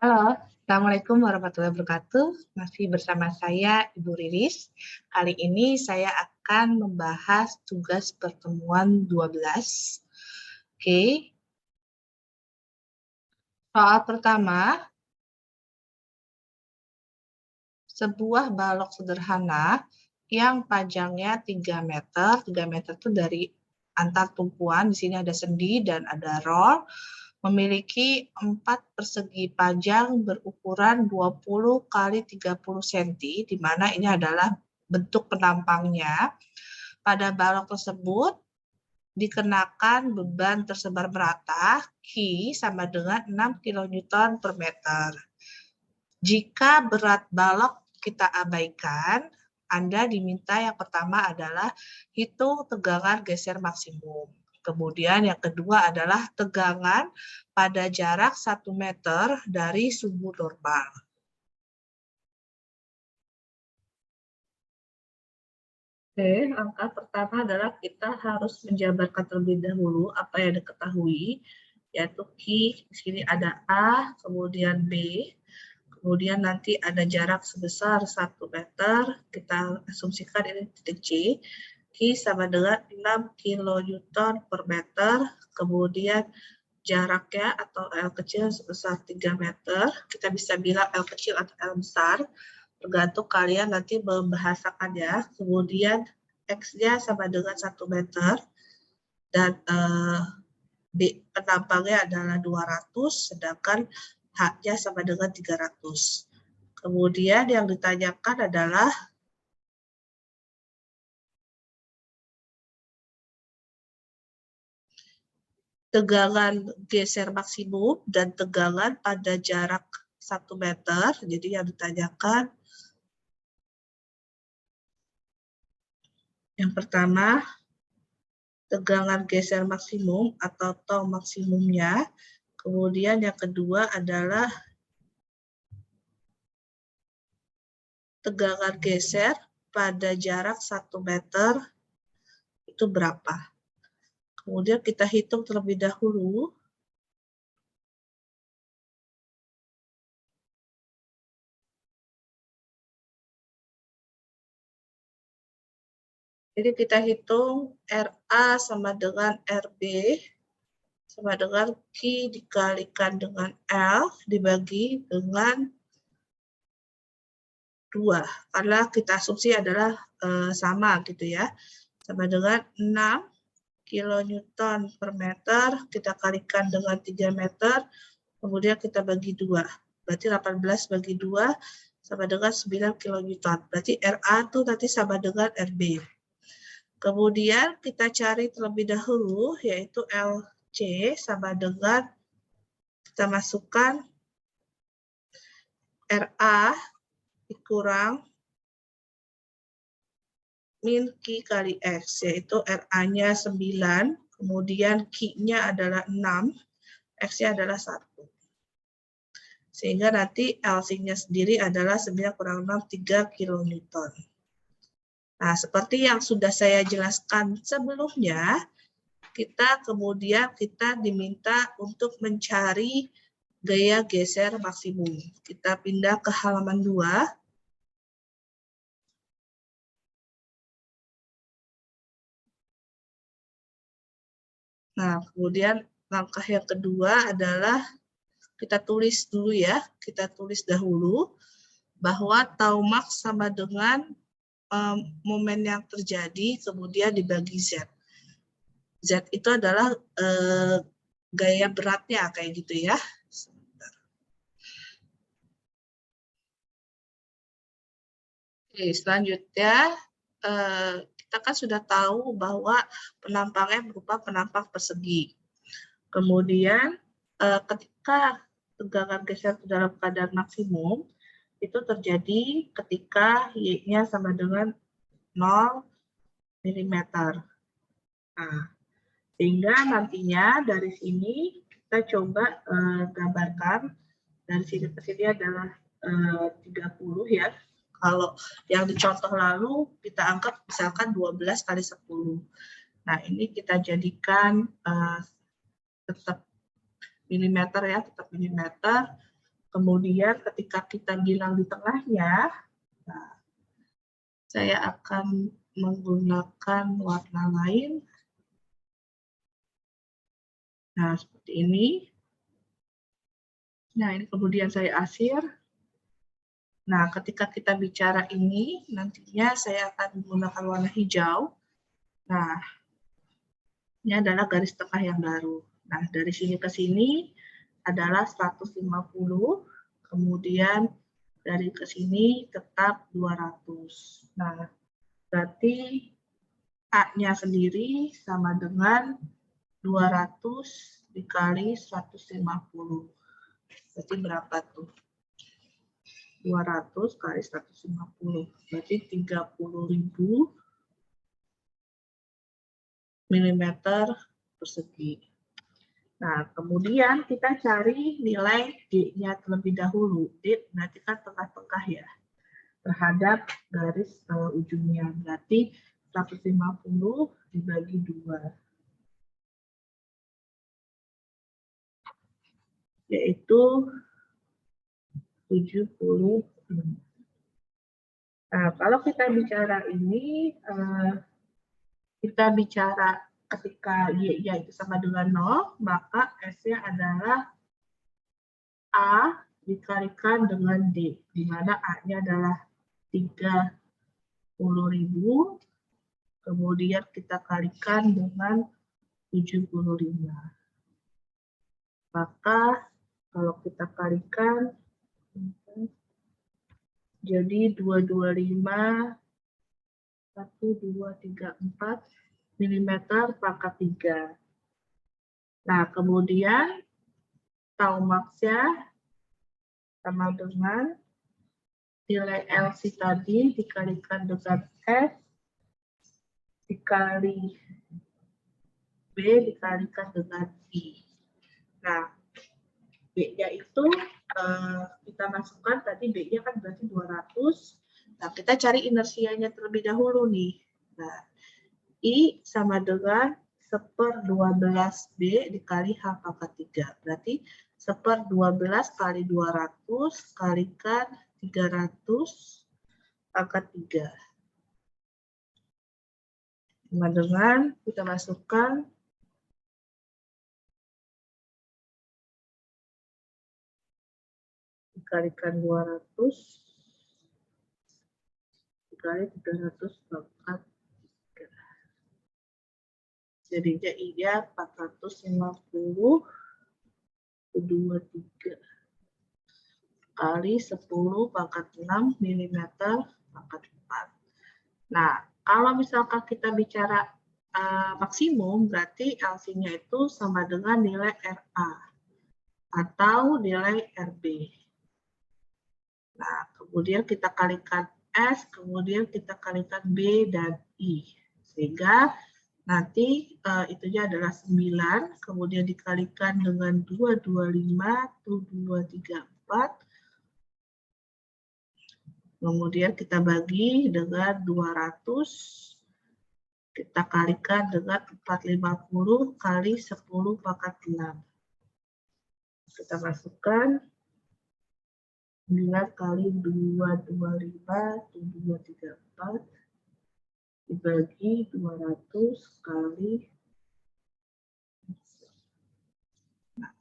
Halo, Assalamualaikum warahmatullahi wabarakatuh. Masih bersama saya, Ibu Riris. Kali ini saya akan membahas tugas pertemuan 12. Oke. Soal pertama, sebuah balok sederhana yang panjangnya 3 meter. 3 meter itu dari antar tumpuan, di sini ada sendi dan ada roll. Memiliki 4 persegi panjang berukuran 20 kali 30 cm, di mana ini adalah bentuk penampangnya. Pada balok tersebut dikenakan beban tersebar merata, Q sama dengan 6 kN per meter. Jika berat balok kita abaikan, Anda diminta yang pertama adalah hitung tegangan geser maksimum. Kemudian yang kedua adalah tegangan pada jarak 1 meter dari sumbu normal. Oke, langkah pertama adalah kita harus menjabarkan terlebih dahulu apa yang diketahui, yaitu Q, di sini ada A, kemudian B, kemudian nanti ada jarak sebesar 1 meter, kita asumsikan ini titik C, Q sama dengan 6 kN per meter, kemudian jaraknya atau L kecil sebesar 3 meter, kita bisa bilang L kecil atau L besar, tergantung kalian nanti membahasakannya. Kemudian X-nya sama dengan 1 meter, dan penampangnya adalah 200, sedangkan H-nya sama dengan 300. Kemudian yang ditanyakan adalah tegangan geser maksimum dan tegangan pada jarak 1 meter. Jadi yang ditanyakan yang pertama, tegangan geser maksimum atau tong maksimumnya. Kemudian yang kedua adalah tegangan geser pada jarak 1 meter itu berapa. Kemudian kita hitung terlebih dahulu. Jadi kita hitung RA sama dengan RB sama dengan Q dikalikan dengan L dibagi dengan 2. Karena kita asumsi adalah sama gitu ya. Sama dengan 6 kN per meter, kita kalikan dengan 3 meter, kemudian kita bagi 2. Berarti 18 bagi 2 sama dengan 9 kN. Berarti RA itu nanti sama dengan RB. Kemudian kita cari terlebih dahulu, yaitu LC sama dengan, kita masukkan RA dikurang min Q kali X, yaitu RA-nya 9, kemudian Q-nya adalah 6, X-nya adalah 1. Sehingga nanti LC-nya sendiri adalah 9 kurang 6, 3 kN. Nah, seperti yang sudah saya jelaskan sebelumnya, kemudian kita diminta untuk mencari gaya geser maksimum. Kita pindah ke halaman 2. Nah, kemudian langkah yang kedua adalah kita tulis dulu ya, kita tulis dahulu bahwa tau max sama dengan momen yang terjadi, kemudian dibagi Z. Z itu adalah gaya beratnya, kayak gitu ya. Oke, selanjutnya kita kan sudah tahu bahwa penampangnya berupa penampang persegi. Kemudian ketika tegangan geser dalam keadaan maksimum, itu terjadi ketika Y-nya sama dengan 0 mm. Nah, sehingga nantinya dari sini kita coba gambarkan, dari sini ke sini adalah 30 ya. Kalau yang di contoh lalu kita anggap misalkan 12 kali 10. Nah, ini kita jadikan tetap milimeter ya, tetap milimeter. Kemudian ketika kita bilang di tengahnya, nah, saya akan menggunakan warna lain. Nah, seperti ini. Nah, ini kemudian saya asir. Nah, ketika kita bicara ini, nantinya saya akan menggunakan warna hijau. Nah, ini adalah garis tengah yang baru. Nah, dari sini ke sini adalah 150, kemudian dari ke sini tetap 200. Nah, berarti A-nya sendiri sama dengan 200 dikali 150. Berarti berapa tuh? 200 kali 150. Berarti 30.000 milimeter persegi. Nah, kemudian kita cari nilai D-nya terlebih dahulu. D berarti kan tengah-tengah ya, terhadap garis ujungnya. Berarti 150 dibagi 2. Yaitu 70. Nah, kalau kita bicara ini, kita bicara ketika Y-nya itu sama dengan 0, maka S-nya adalah A dikalikan dengan D, di mana A-nya adalah 30.000, kemudian kita kalikan dengan 75. Maka kalau kita kalikan, jadi 225, 1, 2, 3, 4 mm pangkat 3. Nah, kemudian tau max-nya sama dengan nilai LC tadi dikalikan dengan S dikali B dikalikan dengan I. Nah, B-nya itu kita masukkan tadi B-nya kan berarti 200. Nah, kita cari inersianya terlebih dahulu nih. Nah, I sama dengan 1/12 B dikali H pangkat 3. Berarti 1/12 kali 200 kalikan 300 pangkat 3. Sama dengan kita masukkan dikalikan 200 dikali 300 pangkat 3. Jadinya I-nya 450 23 kali 10 pangkat 6 mm pangkat 4. Nah, kalau misalkan kita bicara maksimum, berarti LC-nya itu sama dengan nilai RA atau nilai RB. Nah, kemudian kita kalikan S, kemudian kita kalikan B dan I. Sehingga nanti itunya adalah 9, kemudian dikalikan dengan 225, 234. Kemudian kita bagi dengan 200, kita kalikan dengan 450 kali 10 pangkat 6. Kita masukkan 9 kali 225, 234, dibagi 200 kali. Nah,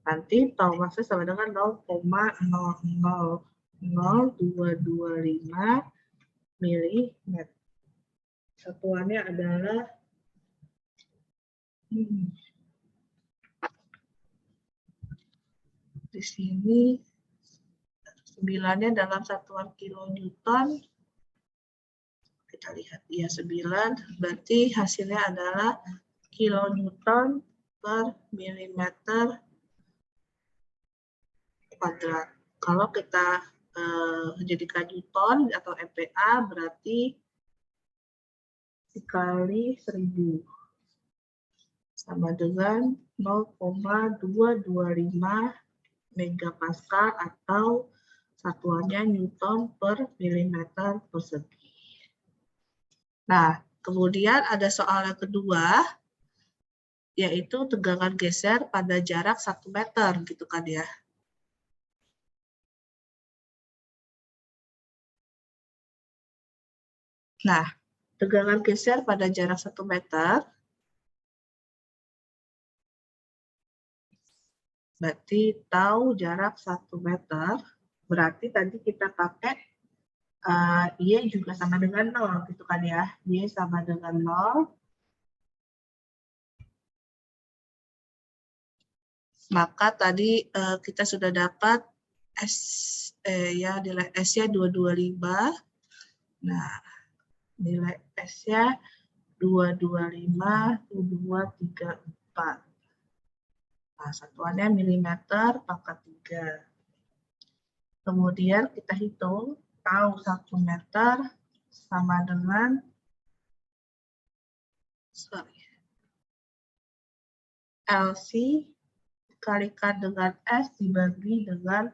nanti tau maksnya sama dengan 0,000225 mm. Satuannya adalah di sini 9-nya dalam satuan kilonewton. Kita lihat ya 9, berarti hasilnya adalah kilonewton per milimeter kuadrat. Kalau kita jadikan newton atau MPa berarti dikali 1000 sama dengan 0,225 megapascal atau satuannya newton per milimeter persegi. Nah, kemudian ada soal yang kedua, yaitu tegangan geser pada jarak 1 meter, gitu kan ya. Nah, tegangan geser pada jarak 1 meter, berarti tahu jarak 1 meter, berarti tadi kita pakai Y juga sama dengan 0, gitu kan ya. Y sama dengan 0, maka tadi kita sudah dapat nilai S-nya 225. Nah, nilai S-nya 225, 2234. Nah, satuannya milimeter pangkat 3. Kemudian kita hitung, tahu 1 meter sama dengan LC dikalikan dengan S dibagi dengan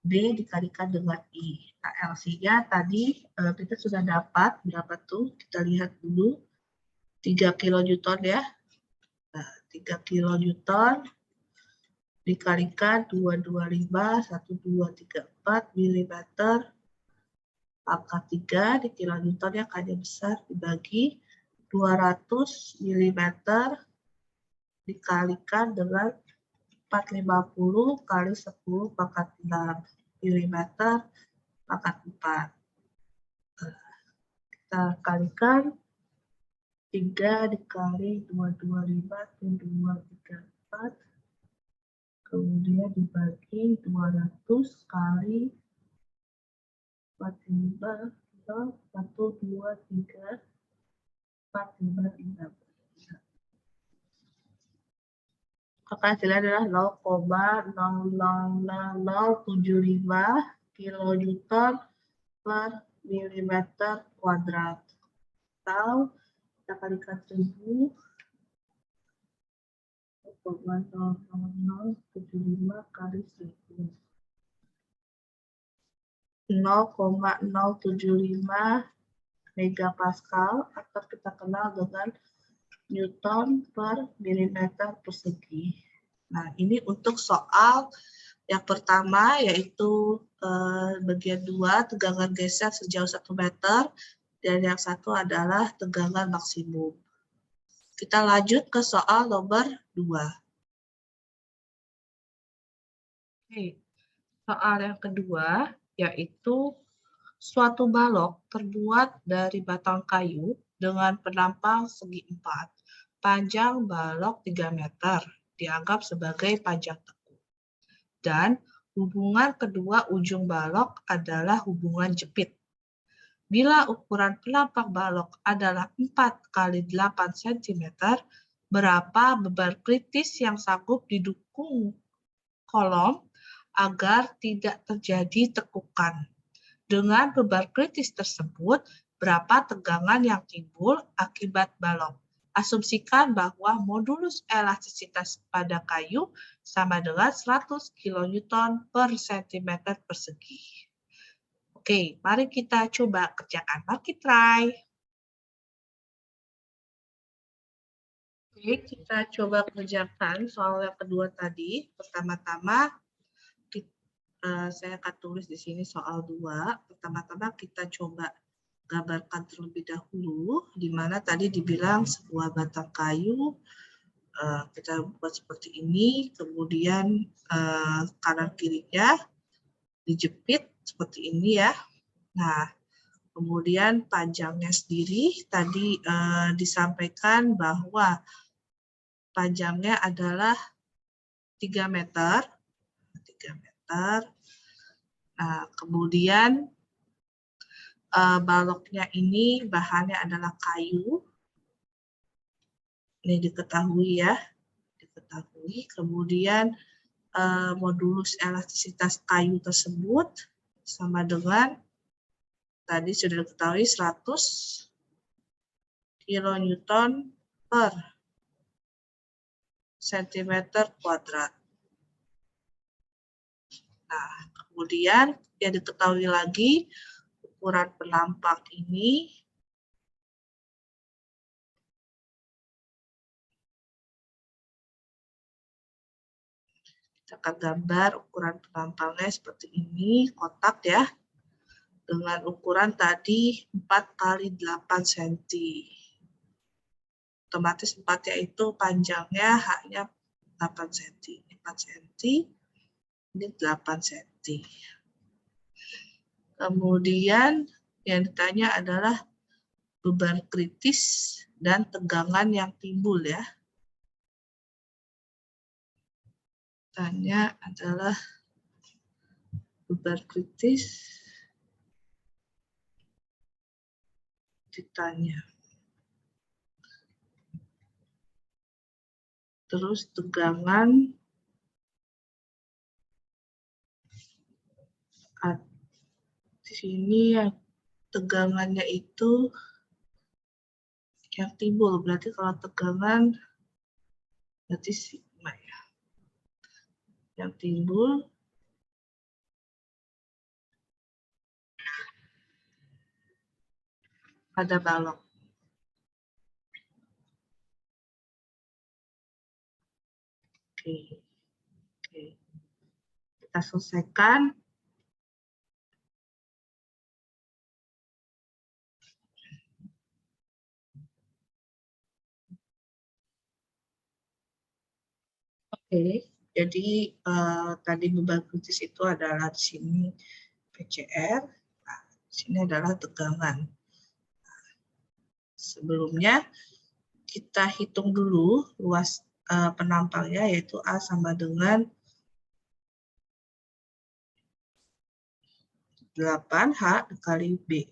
D dikalikan dengan I. Nah, LC-nya tadi kita sudah dapat berapa tuh? Kita lihat dulu. 3 kilonewton ya. Nah, 3 kilonewton dikalikan 225, 1234 milimeter pangkat 3 di kilonewton yang kali besar dibagi 200 milimeter dikalikan dengan 450 kali 10 pangkat 6 milimeter pangkat 4. Kita kalikan 3 dikali 225 itu 234, kemudian dibagi 200 kali 45, 0, 1, 2, 3, 4, 5, 6. Maka hasilnya adalah 0,00075 kilonewton per milimeter kuadrat. Atau kita kalikan 1000, 0,00075 kali 1000. 0,075 megapascal atau kita kenal dengan Newton per milimeter persegi. Nah, ini untuk soal yang pertama, yaitu bagian 2, tegangan geser sejauh 1 meter, dan yang satu adalah tegangan maksimum. Kita lanjut ke soal nomor 2. Oke, soal yang kedua, yaitu suatu balok terbuat dari batang kayu dengan penampang segi 4. Panjang balok 3 meter, dianggap sebagai panjang teku. Dan hubungan kedua ujung balok adalah hubungan jepit. Bila ukuran penampang balok adalah 4 kali 8 cm, berapa beban kritis yang sanggup didukung kolom agar tidak terjadi tekukan? Dengan beban kritis tersebut, berapa tegangan yang timbul akibat balok? Asumsikan bahwa modulus elastisitas pada kayu sama dengan 100 kN per cm persegi. Oke, mari kita coba kerjakan. Mari try. Oke, kita coba kerjakan soal yang kedua tadi. Pertama-tama, saya akan tulis di sini soal 2. Pertama-tama kita coba gambarkan terlebih dahulu, di mana tadi dibilang sebuah batang kayu, kita buat seperti ini, kemudian kanan kirinya dijepit seperti ini ya. Nah, kemudian panjangnya sendiri tadi disampaikan bahwa panjangnya adalah 3 meter. 3 meter. Nah, kemudian baloknya ini bahannya adalah kayu. Ini diketahui ya. Diketahui. Kemudian modulus elastisitas kayu tersebut sama dengan tadi sudah diketahui 100 kilonewton per cm kuadrat. Nah, kemudian yang diketahui lagi ukuran penampang ini kita akan gambar ukuran penampangnya seperti ini, kotak ya. dengan ukuran tadi 4 kali 8 cm. Otomatis 4-nya itu panjangnya H-nya 8 cm. 4 cm, ini 8 cm. Kemudian yang ditanya adalah beban kritis dan tegangan yang timbul ya. Tanya adalah beban kritis ditanya. Terus tegangan di sini yang tegangannya itu yang timbul, berarti kalau tegangan berarti sigma ya. Yang timbul pada balok. Oke. Kita selesaikan. Oke, jadi tadi beban kritis itu adalah di sini PCR, nah, di sini adalah tegangan. Sebelumnya kita hitung dulu luas penampangnya, yaitu A sama dengan 8H dikali B,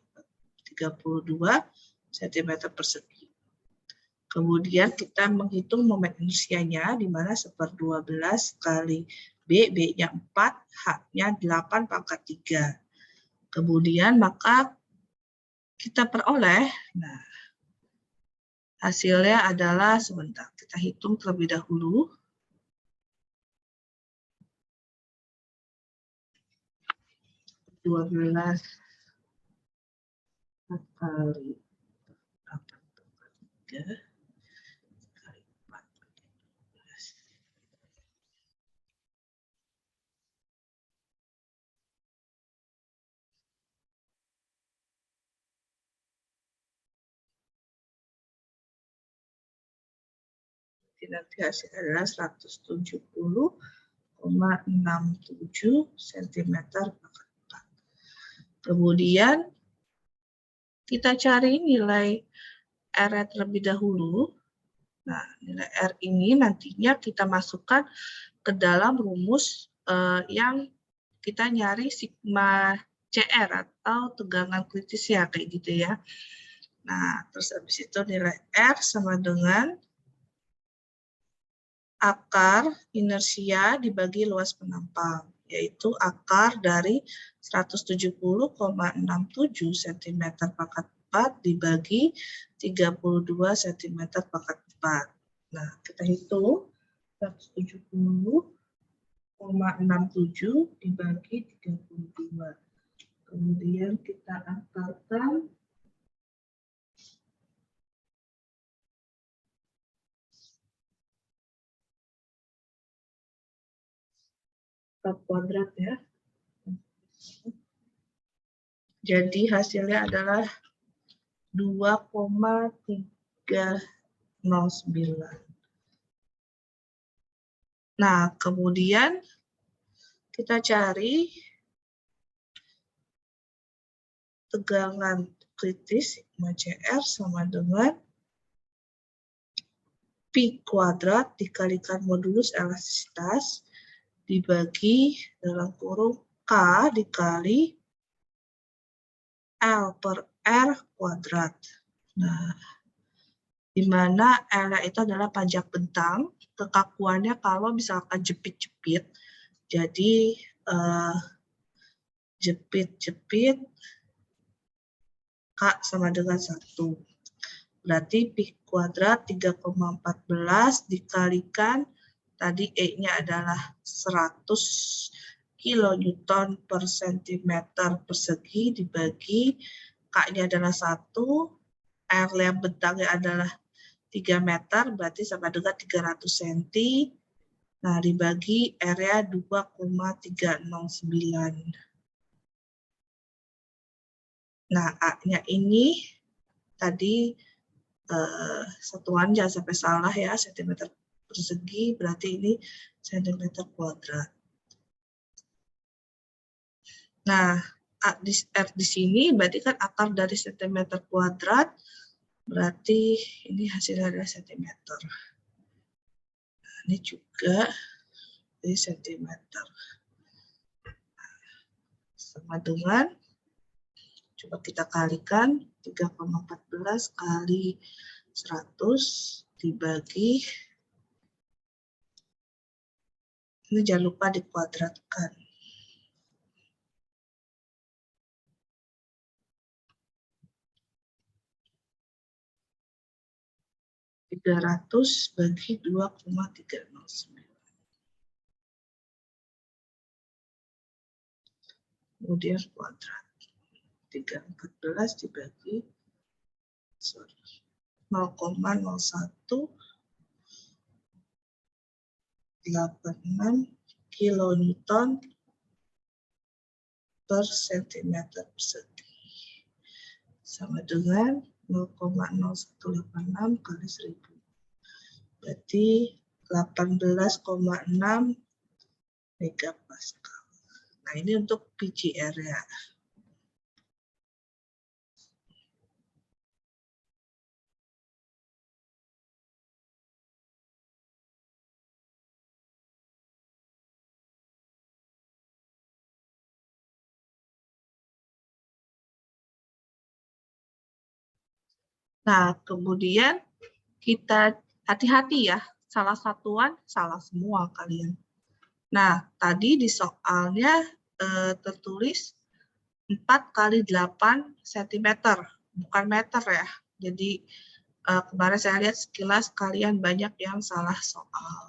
32 cm persegi. Kemudian kita menghitung momen inersianya, di mana 1/12 kali B, B-nya 4, H-nya 8 pangkat 3. Kemudian maka kita peroleh, nah hasilnya adalah, sebentar, kita hitung terlebih dahulu. Dua belas kali 8/3 kali 14. Nanti hasilnya adalah 170,67 cm/4. Kemudian kita cari nilai R terlebih dahulu. Nah, nilai R ini nantinya kita masukkan ke dalam rumus yang kita nyari sigma CR atau tegangan kritis ya, kayak gitu ya. Nah, terus habis itu nilai R sama dengan akar inersia dibagi luas penampang, yaitu akar dari 170,67 cm/4 dibagi 32 cm/4. Nah, kita hitung 170,67 dibagi 32. Kemudian kita akalkan kuadrat ya. Jadi hasilnya adalah 2,309. Nah, kemudian kita cari tegangan kritis sigma CR sama dengan Pi kuadrat dikalikan modulus elastisitas dibagi dalam kurung K dikali L per R kuadrat. Nah, di mana L itu adalah pajak bentang, kekakuannya kalau misalkan jepit-jepit, jadi jepit-jepit K sama dengan 1. Berarti Pi kuadrat 3,14 dikalikan, tadi E-nya adalah 100 kilonewton per sentimeter persegi dibagi K-nya adalah 1, R yang bentangnya adalah 3 meter, berarti sama dengan 300 cm. Nah, dibagi R-nya 2,309. Nah, A-nya ini tadi satuan jangan sampai salah ya, sentimeter persegi, berarti ini sentimeter kuadrat. Nah, R di sini berarti kan akar dari sentimeter kuadrat, berarti ini hasilnya adalah sentimeter. Nah, ini juga di sentimeter. Sama dengan, coba kita kalikan, 3,14 kali 100 dibagi, ini jangan lupa dikuadratkan. 300 bagi 2,309. Kemudian kuadrat. 314 dibagi 0,0186 kilonewton per sentimeter persegi. Sama dengan 0,0186 kali 1000. Berarti 18,6 megapascal. Nah, ini untuk PGR ya. Nah, kemudian kita hati-hati ya, salah satuan, salah semua kalian. Nah, tadi di soalnya tertulis 4 kali 8 cm, bukan meter ya. Jadi kemarin saya lihat sekilas kalian banyak yang salah soal.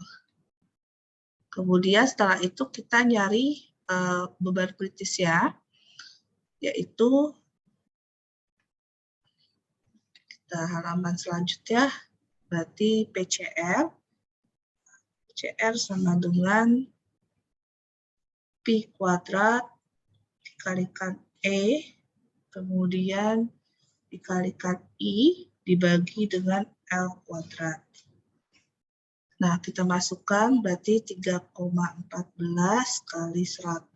Kemudian setelah itu kita nyari beban kritis ya, yaitu kita halaman selanjutnya, berarti PCR. PCR sama dengan Pi kuadrat dikalikan E, kemudian dikalikan I, dibagi dengan L kuadrat. Nah, kita masukkan berarti 3,14 kali 100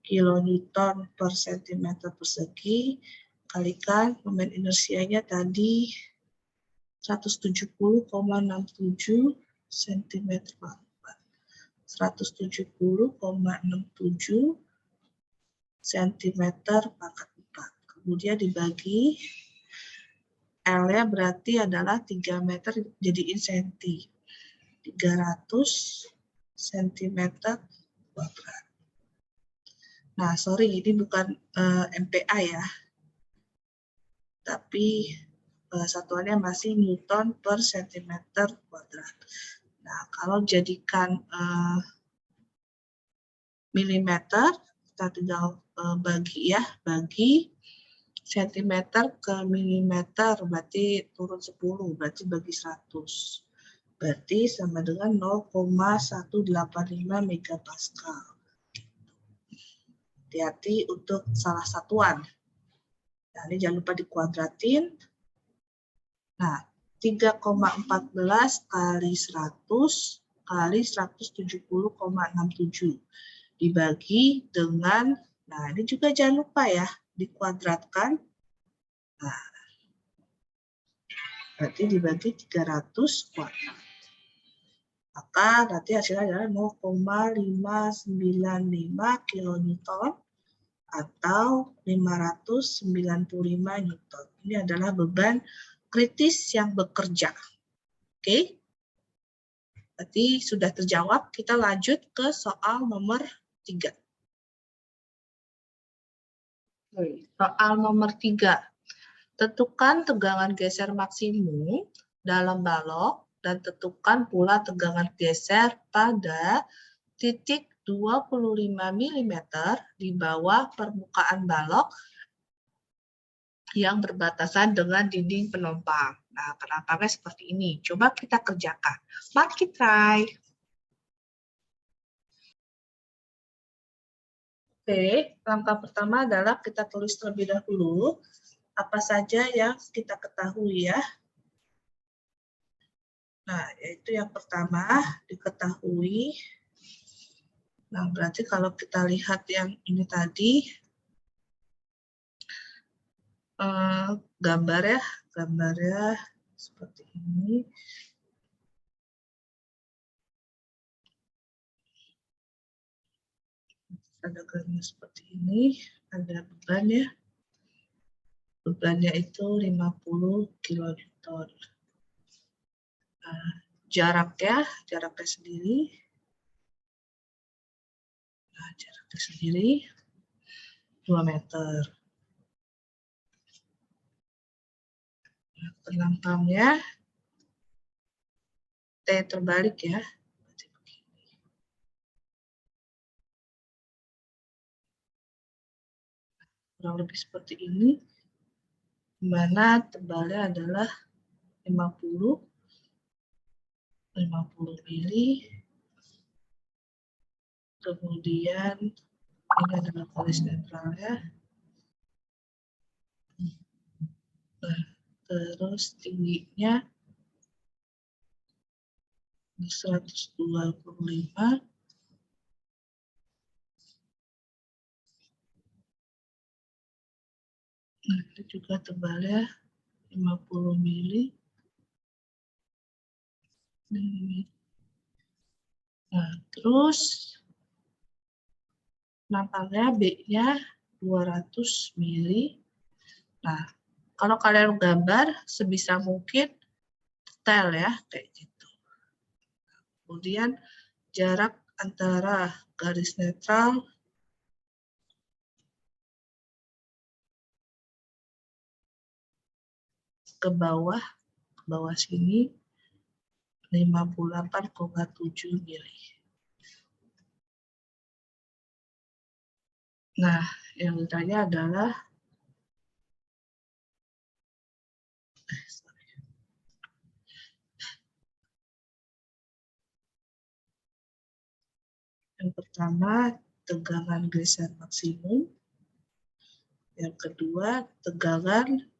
kilonewton per sentimeter persegi, kalikan momen inersianya tadi 170,67 cm per 170,67 cm pangkat 4. Kemudian dibagi L-nya berarti adalah 3 meter jadiin senti. 300 cm kuadrat. Nah, sorry, ini bukan MPa ya. Tapi satuannya masih Newton per centimeter kuadrat. Nah, kalau jadikan milimeter, kita tinggal bagi ya, bagi sentimeter ke milimeter, berarti turun 10, berarti bagi 100. Berarti sama dengan 0,185 megapascal. Hati-hati untuk salah satuan. Nah, ini jangan lupa dikuadratin. Nah, 3,14 kali 100 kali 170,67 dibagi dengan, nah ini juga jangan lupa ya, dikuadratkan. Nah, berarti dibagi 300 kuadrat. Maka nanti hasilnya adalah 0,595 kilonewton atau 595 newton. Ini adalah beban kritis yang bekerja. Oke? Berarti sudah terjawab. Kita lanjut ke soal nomor 3. Soal nomor 3. Tentukan tegangan geser maksimum dalam balok dan tentukan pula tegangan geser pada titik 25 mm di bawah permukaan balok yang berbatasan dengan dinding penompang. Nah, kenapa seperti ini? Coba kita kerjakan. Mari kita try. Oke, langkah pertama adalah kita tulis terlebih dahulu apa saja yang kita ketahui ya. Nah, yaitu yang pertama diketahui. Nah, berarti kalau kita lihat yang ini tadi, gambarnya seperti ini. Ada gambarnya seperti ini, ada beban ya. Bebannya itu 50 kilonewton. Nah, jaraknya sendiri. Nah, jaraknya sendiri 2 meter. Nah, penampangnya T terbalik ya. Kurang lebih seperti ini, di mana tebalnya adalah 50 mili. Kemudian ini adalah garis netralnya. Nah, terus tingginya 125. Nah, itu juga tebalnya 50 mili. Nah, terus nampaknya B-nya 200 mili. Nah, kalau kalian gambar sebisa mungkin detail ya, kayak gitu. Kemudian jarak antara garis netral ke bawah sini 58,7 mili. Nah, yang ditanya adalah yang pertama tegangan geser maksimum, yang kedua tegangan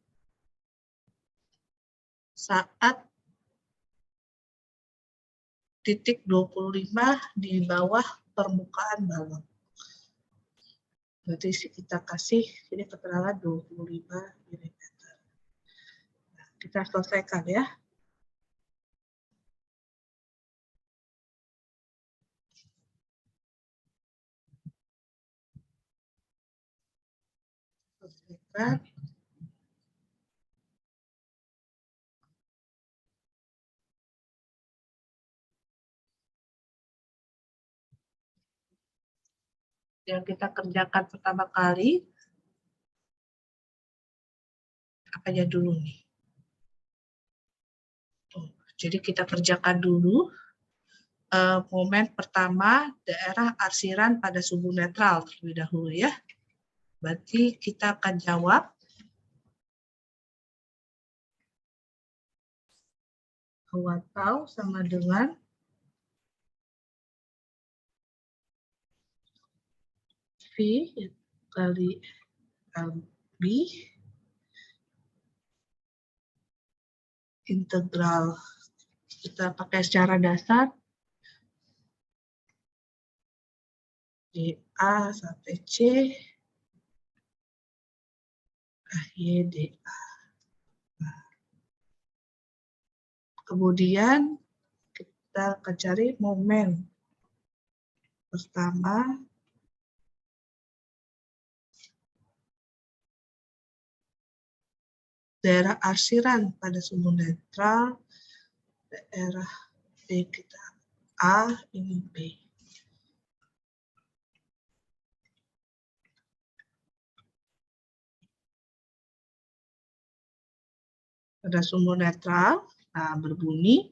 saat titik 25 di bawah permukaan balon. Berarti kita kasih ini keterangan 25 mm. Nah, kita selesaikan ya. Selesaikan. Yang kita kerjakan pertama kali, apanya dulu nih? Jadi kita kerjakan dulu momen pertama daerah arsiran pada sumbu netral terlebih dahulu ya. Berarti kita akan jawab atau sama dengan V kali LB integral. Kita pakai secara dasar dA sampai C AY dA. Nah, kemudian kita akan cari momen pertama daerah arsiran pada sumbu netral, daerah B kita A, ini B. Pada sumbu netral, nah berbunyi,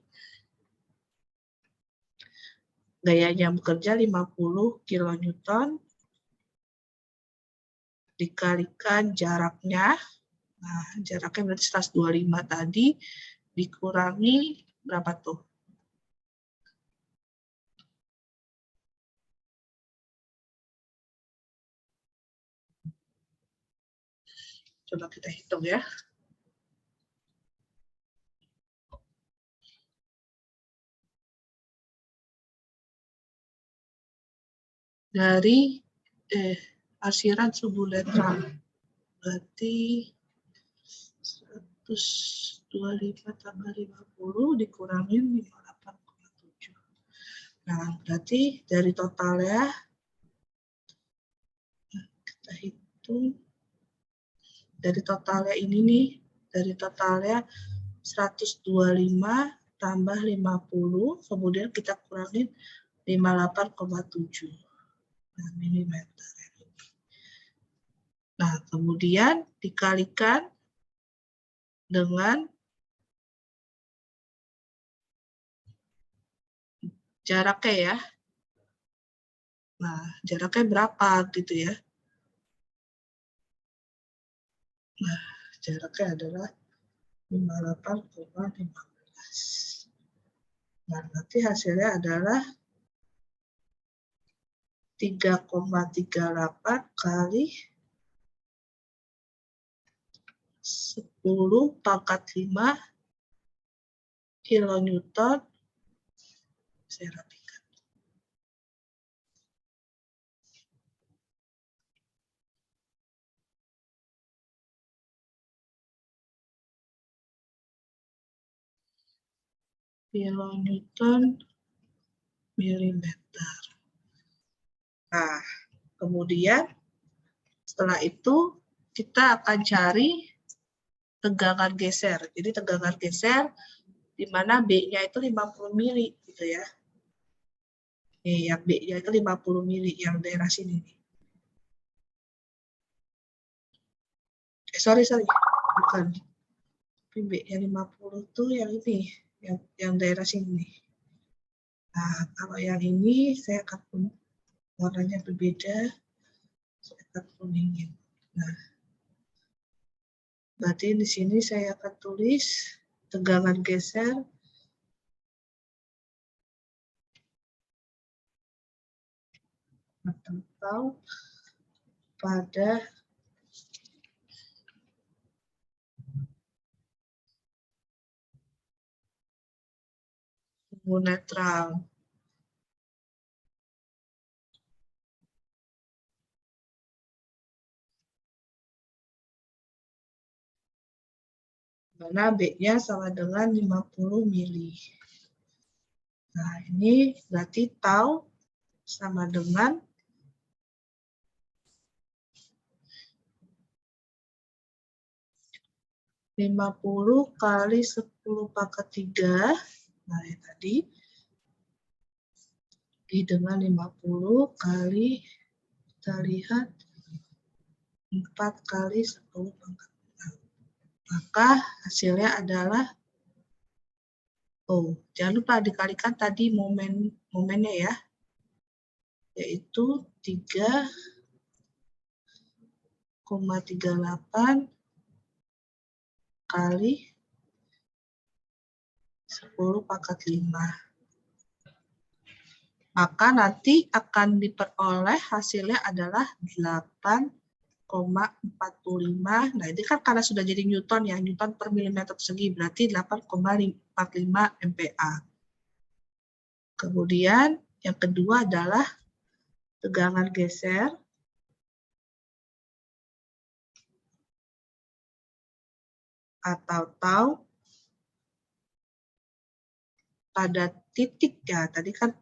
gayanya bekerja 50 kilonewton dikalikan jaraknya, nah jaraknya berarti 125 tadi, dikurangi berapa tuh? Coba kita hitung ya. Dari arsiran subuleta berarti 125 tambah 50 dikurangin 58,7. Nah, berarti dari totalnya kita hitung dari totalnya ini nih, dari totalnya 125 tambah 50, kemudian kita kurangin 58,7 milimeter. Nah, kemudian dikalikan dengan jaraknya ya. Nah, jaraknya berapa gitu ya. Nah, jaraknya adalah 58,15. Nah, nanti hasilnya adalah 3,38 kali 10 pangkat 5 kilonewton. Saya rapikan. Kilonewton milimeter. Nah, kemudian setelah itu kita akan cari tegangan geser. Jadi tegangan geser di mana B-nya itu 50 mili gitu ya. Nih, yang B-nya itu 50 mili yang daerah sini nih. Sorry, bukan. B-nya 50 tuh yang ini, yang daerah sini. Nah, kalau yang ini saya akan warnanya berbeda, saya akan kuningin. Nah, berarti di sini saya akan tulis tegangan geser atau pada suhu netral. Mana B-nya sama dengan 50 mili. Nah, ini berarti tau sama dengan 50 kali 10 pangkat 3. Nah, yang tadi dengan 50 kali kita lihat 4 kali 10 pangkat 6. Maka hasilnya adalah, jangan lupa dikalikan tadi momennya ya, yaitu 3,38 kali 10 pangkat 5. Maka nanti akan diperoleh hasilnya adalah 8,45. Nah, ini kan karena sudah jadi Newton ya, Newton per milimeter persegi, berarti 8,45 MPa. Kemudian yang kedua adalah tegangan geser atau tau pada titik ya. Tadi kan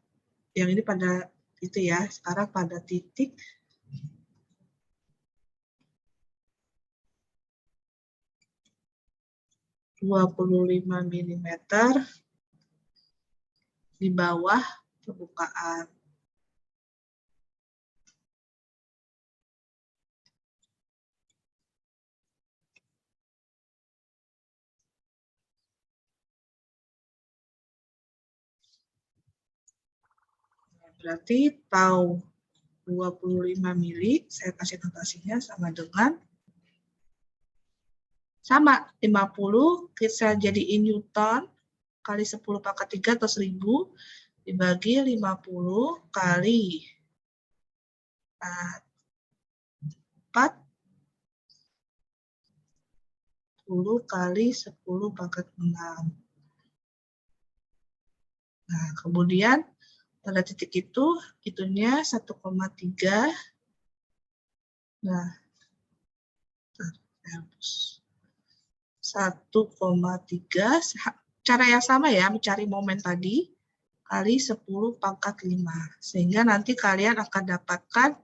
yang ini pada itu ya, sekarang pada titik 25 mm di bawah permukaan. Berarti tau 25 mili, saya kasih notasinya sama dengan 50, kita jadiin Newton kali 10 pangkat 3 atau 1000 dibagi 50 kali 4 kali 10 pangkat 6. Nah, kemudian pada titik itu, itunya 1,3. Nah, 1,3, cara yang sama ya, mencari momen tadi, kali 10 pangkat 5. Sehingga nanti kalian akan dapatkan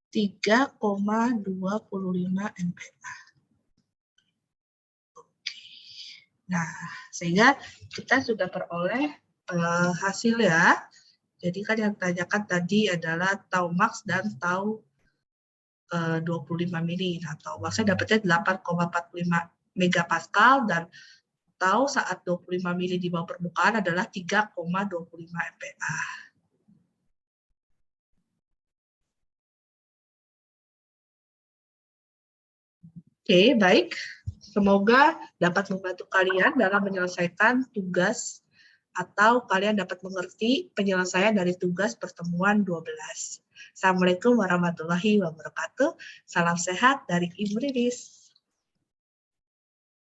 3,25 MPa. Nah, sehingga kita sudah peroleh hasil ya. Jadi kan yang ditanyakan tadi adalah tau max dan tau 25 mili. Nah, tau maxnya dapatnya 8,45 megapascal dan tau saat 25 mili di bawah permukaan adalah 3,25 MPa. Oke, baik. Semoga dapat membantu kalian dalam menyelesaikan tugas atau kalian dapat mengerti penyelesaian dari tugas pertemuan 12. Assalamualaikum warahmatullahi wabarakatuh. Salam sehat dari Ibu Riris.